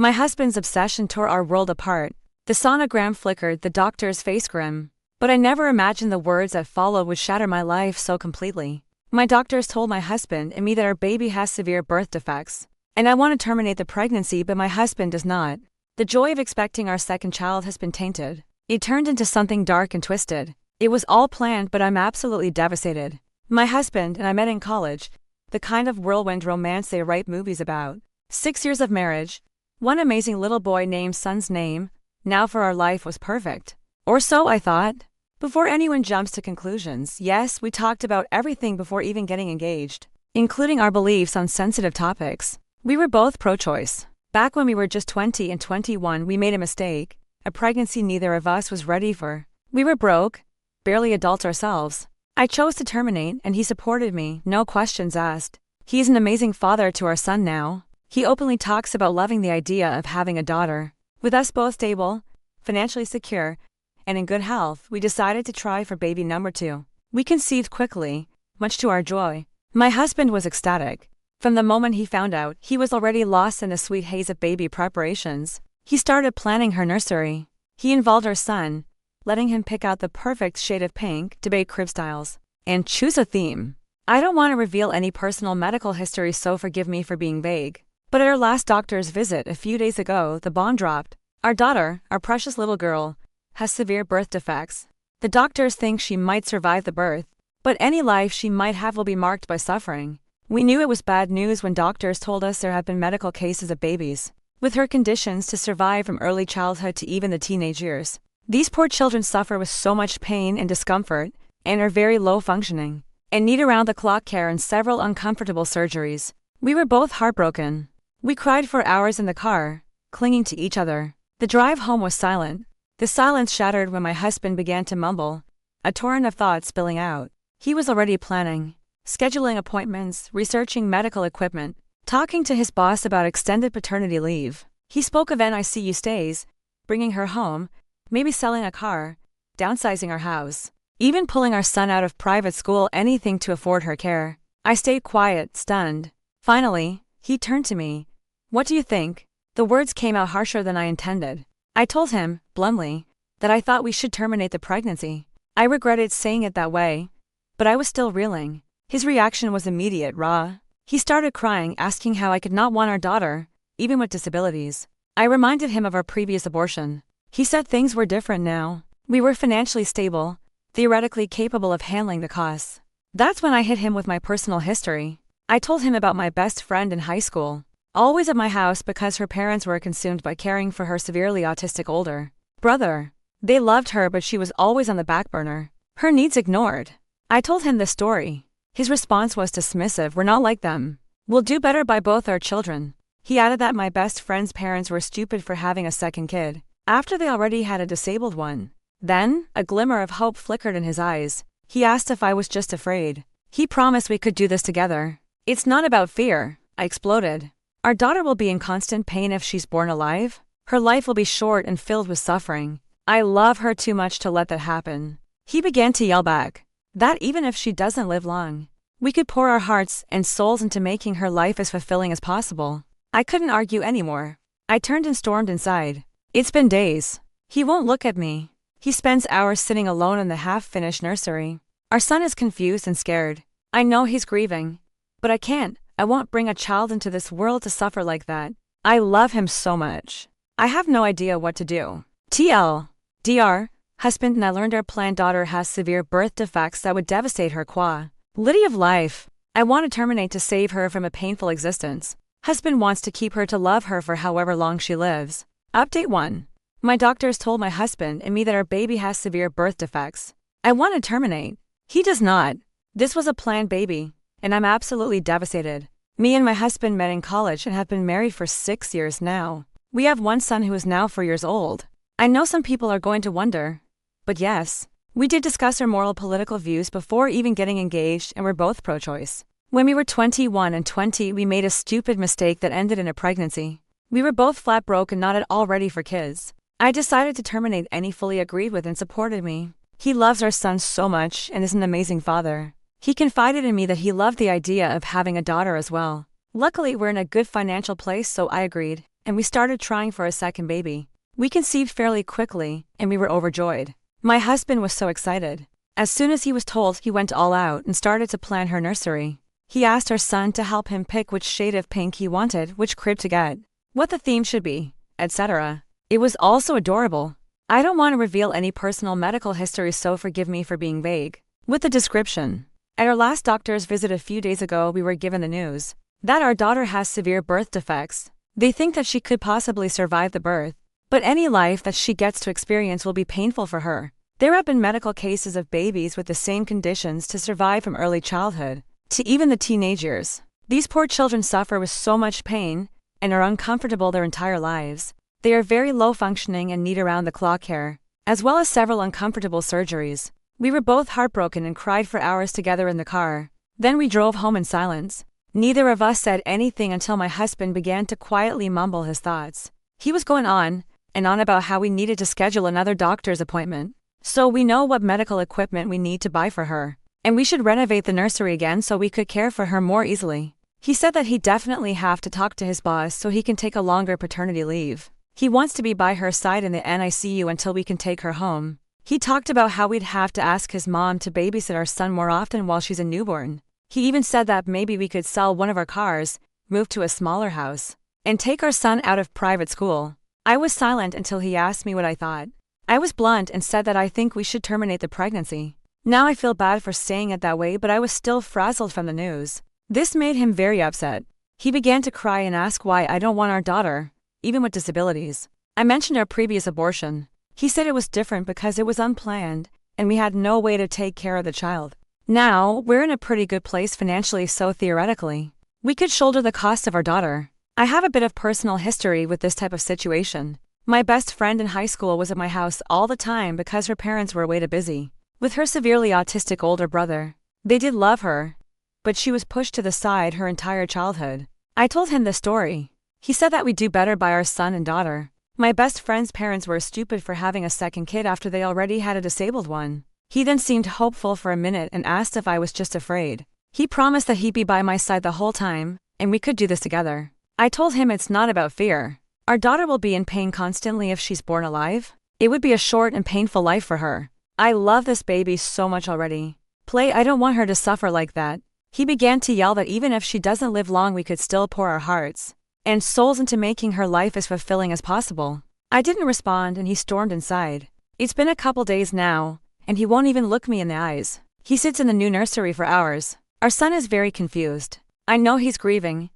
My husband's obsession tore our world apart. The sonogram flickered, the doctor's face grim. But I never imagined the words that followed would shatter my life so completely. My doctors told my husband and me that our baby has severe birth defects. And I want to terminate the pregnancy, but my husband does not. The joy of expecting our second child has been tainted. It turned into something dark and twisted. It was all planned, but I'm absolutely devastated. My husband and I met in college, the kind of whirlwind romance they write movies about. 6 years of marriage, one amazing little boy named son's name. Now for our life was perfect. Or so I thought. Before anyone jumps to conclusions, yes, we talked about everything before even getting engaged, including our beliefs on sensitive topics. We were both pro-choice. Back when we were just 20 and 21, we made a mistake, a pregnancy neither of us was ready for. We were broke, barely adults ourselves. I chose to terminate, and he supported me, no questions asked. He's an amazing father to our son now. He openly talks about loving the idea of having a daughter. With us both stable, financially secure, and in good health, we decided to try for baby number 2. We conceived quickly, much to our joy. My husband was ecstatic. From the moment he found out, he was already lost in the sweet haze of baby preparations. He started planning her nursery. He involved our son, letting him pick out the perfect shade of pink, debate crib styles, and choose a theme. I don't want to reveal any personal medical history, so forgive me for being vague. But at our last doctor's visit a few days ago, the bomb dropped. Our daughter, our precious little girl, has severe birth defects. The doctors think she might survive the birth, but any life she might have will be marked by suffering. We knew it was bad news when doctors told us there have been medical cases of babies with her conditions to survive from early childhood to even the teenage years. These poor children suffer with so much pain and discomfort and are very low functioning and need around-the-clock care and several uncomfortable surgeries. We were both heartbroken. We cried for hours in the car, clinging to each other. The drive home was silent. The silence shattered when my husband began to mumble, a torrent of thoughts spilling out. He was already planning, scheduling appointments, researching medical equipment, talking to his boss about extended paternity leave. He spoke of NICU stays, bringing her home, maybe selling a car, downsizing our house, even pulling our son out of private school, anything to afford her care. I stayed quiet, stunned. Finally, he turned to me. "What do you think?" The words came out harsher than I intended. I told him, bluntly, that I thought we should terminate the pregnancy. I regretted saying it that way, but I was still reeling. His reaction was immediate, raw. He started crying, asking how I could not want our daughter, even with disabilities. I reminded him of our previous abortion. He said things were different now. We were financially stable, theoretically capable of handling the costs. That's when I hit him with my personal history. I told him about my best friend in high school, always at my house because her parents were consumed by caring for her severely autistic older brother. They loved her, but she was always on the back burner, her needs ignored. I told him the story. His response was dismissive. "We're not like them. We'll do better by both our children." He added that my best friend's parents were stupid for having a second kid, after they already had a disabled one. Then, a glimmer of hope flickered in his eyes. He asked if I was just afraid. He promised we could do this together. "It's not about fear," I exploded. "Our daughter will be in constant pain if she's born alive. Her life will be short and filled with suffering. I love her too much to let that happen." He began to yell back that even if she doesn't live long, we could pour our hearts and souls into making her life as fulfilling as possible. I couldn't argue anymore. I turned and stormed inside. It's been days. He won't look at me. He spends hours sitting alone in the half-finished nursery. Our son is confused and scared. I know he's grieving, but I can't. I won't bring a child into this world to suffer like that. I love him so much. I have no idea what to do. TLDR, husband and I learned our planned daughter has severe birth defects that would devastate her quality of life. I want to terminate to save her from a painful existence. Husband wants to keep her to love her for however long she lives. Update 1. My doctors told my husband and me that our baby has severe birth defects. I want to terminate. He does not. This was a planned baby, and I'm absolutely devastated. Me and my husband met in college and have been married for 6 years now. We have one son who is now 4 years old. I know some people are going to wonder, but yes, we did discuss our moral political views before even getting engaged, and we're both pro-choice. When we were 21 and 20, we made a stupid mistake that ended in a pregnancy. We were both flat broke and not at all ready for kids. I decided to terminate, and he fully agreed with and supported me. He loves our son so much and is an amazing father. He confided in me that he loved the idea of having a daughter as well. Luckily, we're in a good financial place, so I agreed, and we started trying for a second baby. We conceived fairly quickly, and we were overjoyed. My husband was so excited. As soon as he was told, he went all out and started to plan her nursery. He asked our son to help him pick which shade of pink he wanted, which crib to get, what the theme should be, etc. It was also adorable. I don't want to reveal any personal medical history, so forgive me for being vague with the description. At our last doctor's visit a few days ago, we were given the news that our daughter has severe birth defects. They think that she could possibly survive the birth, but any life that she gets to experience will be painful for her. There have been medical cases of babies with the same conditions to survive from early childhood to even the teenage years. These poor children suffer with so much pain and are uncomfortable their entire lives. They are very low functioning and need around-the-clock care, as well as several uncomfortable surgeries. We were both heartbroken and cried for hours together in the car. Then we drove home in silence. Neither of us said anything until my husband began to quietly mumble his thoughts. He was going on and on about how we needed to schedule another doctor's appointment, so we know what medical equipment we need to buy for her, and we should renovate the nursery again so we could care for her more easily. He said that he definitely have to talk to his boss so he can take a longer paternity leave. He wants to be by her side in the NICU until we can take her home. He talked about how we'd have to ask his mom to babysit our son more often while she's a newborn. He even said that maybe we could sell one of our cars, move to a smaller house, and take our son out of private school. I was silent until he asked me what I thought. I was blunt and said that I think we should terminate the pregnancy. Now I feel bad for saying it that way, but I was still frazzled from the news. This made him very upset. He began to cry and ask why I don't want our daughter, even with disabilities. I mentioned our previous abortion. He said it was different because it was unplanned, and we had no way to take care of the child. Now, we're in a pretty good place financially, so theoretically, we could shoulder the cost of our daughter. I have a bit of personal history with this type of situation. My best friend in high school was at my house all the time because her parents were way too busy with her severely autistic older brother. They did love her, but she was pushed to the side her entire childhood. I told him the story. He said that we'd do better by our son and daughter. My best friend's parents were stupid for having a second kid after they already had a disabled one. He then seemed hopeful for a minute and asked if I was just afraid. He promised that he'd be by my side the whole time, and we could do this together. I told him it's not about fear. Our daughter will be in pain constantly if she's born alive. It would be a short and painful life for her. I love this baby so much already. I don't want her to suffer like that. He began to yell that even if she doesn't live long, we could still pour our hearts and souls into making her life as fulfilling as possible. I didn't respond and he stormed inside. It's been a couple days now, and he won't even look me in the eyes. He sits in the new nursery for hours. Our son is very confused. I know he's grieving,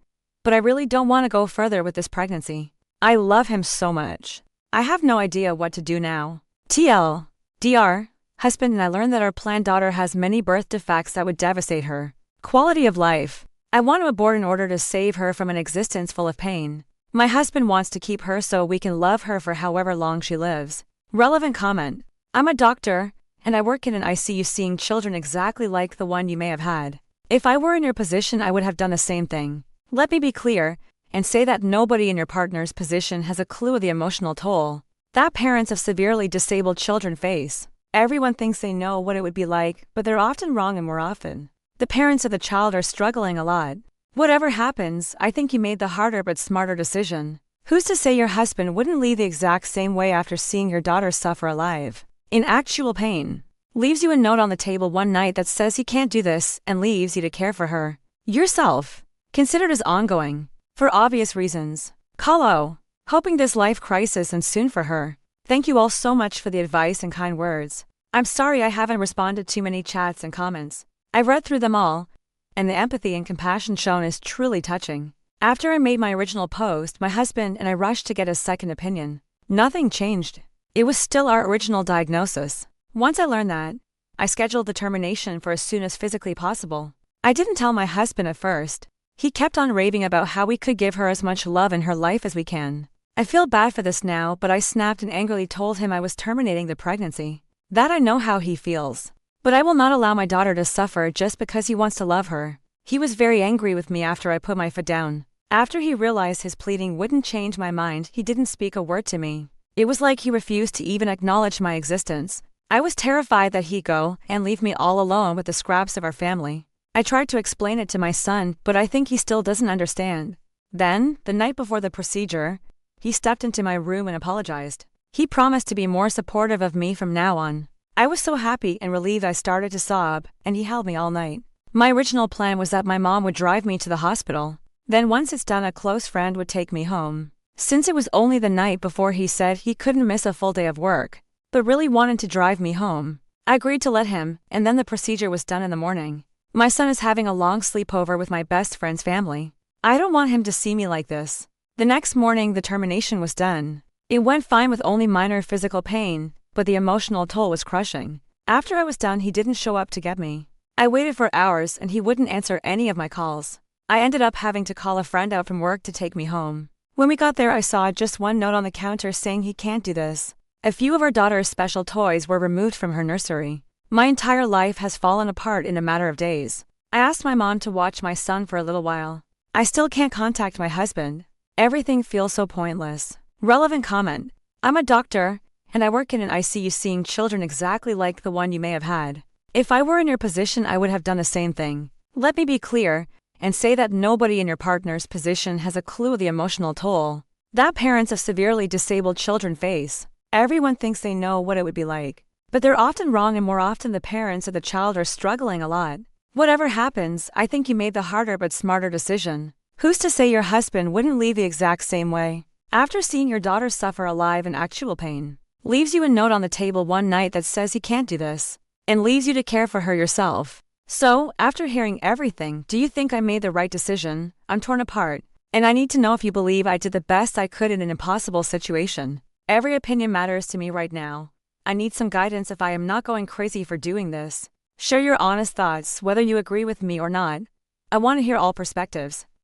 but I really don't want to go further with this pregnancy. I love him so much. I have no idea what to do now. TLDR, husband and I learned that our planned daughter has many birth defects that would devastate her quality of life. I want to abort in order to save her from an existence full of pain. My husband wants to keep her so we can love her for however long she lives. Relevant comment. I'm a doctor, and I work in an ICU seeing children exactly like the one you may have had. If I were in your position, I would have done the same thing. Let me be clear and say that nobody in your partner's position has a clue of the emotional toll that parents of severely disabled children face. Everyone thinks they know what it would be like, but they're often wrong, and more often, the parents of the child are struggling a lot. Whatever happens, I think you made the harder but smarter decision. Who's to say your husband wouldn't leave the exact same way after seeing your daughter suffer alive, in actual pain? Leaves you a note on the table one night that says he can't do this and leaves you to care for her yourself. Considered as ongoing, for obvious reasons. Call hoping this life crisis ends soon for her. Thank you all so much for the advice and kind words. I'm sorry I haven't responded to many chats and comments. I've read through them all, and the empathy and compassion shown is truly touching. After I made my original post, my husband and I rushed to get a second opinion. Nothing changed. It was still our original diagnosis. Once I learned that, I scheduled the termination for as soon as physically possible. I didn't tell my husband at first. He kept on raving about how we could give her as much love in her life as we can. I feel bad for this now, but I snapped and angrily told him I was terminating the pregnancy. That I know how he feels. But I will not allow my daughter to suffer just because he wants to love her. He was very angry with me after I put my foot down. After he realized his pleading wouldn't change my mind, he didn't speak a word to me. It was like he refused to even acknowledge my existence. I was terrified that he'd go and leave me all alone with the scraps of our family. I tried to explain it to my son, but I think he still doesn't understand. Then, the night before the procedure, he stepped into my room and apologized. He promised to be more supportive of me from now on. I was so happy and relieved I started to sob, and he held me all night. My original plan was that my mom would drive me to the hospital. Then once it's done, a close friend would take me home. Since it was only the night before, he said he couldn't miss a full day of work, but really wanted to drive me home. I agreed to let him, and then the procedure was done in the morning. My son is having a long sleepover with my best friend's family. I don't want him to see me like this. The next morning, the termination was done. It went fine with only minor physical pain, but the emotional toll was crushing. After I was done, he didn't show up to get me. I waited for hours and he wouldn't answer any of my calls. I ended up having to call a friend out from work to take me home. When we got there, I saw just one note on the counter saying he can't do this. A few of our daughter's special toys were removed from her nursery. My entire life has fallen apart in a matter of days. I asked my mom to watch my son for a little while. I still can't contact my husband. Everything feels so pointless. Relevant comment. I'm a doctor, and I work in an ICU seeing children exactly like the one you may have had. If I were in your position, I would have done the same thing. Let me be clear and say that nobody in your partner's position has a clue the emotional toll that parents of severely disabled children face. Everyone thinks they know what it would be like, but they're often wrong, and more often the parents of the child are struggling a lot. Whatever happens, I think you made the harder but smarter decision. Who's to say your husband wouldn't leave the exact same way? After seeing your daughter suffer alive in actual pain, leaves you a note on the table one night that says he can't do this, and leaves you to care for her yourself. So, after hearing everything, do you think I made the right decision? I'm torn apart, and I need to know if you believe I did the best I could in an impossible situation. Every opinion matters to me right now. I need some guidance if I am not going crazy for doing this. Share your honest thoughts, whether you agree with me or not. I want to hear all perspectives.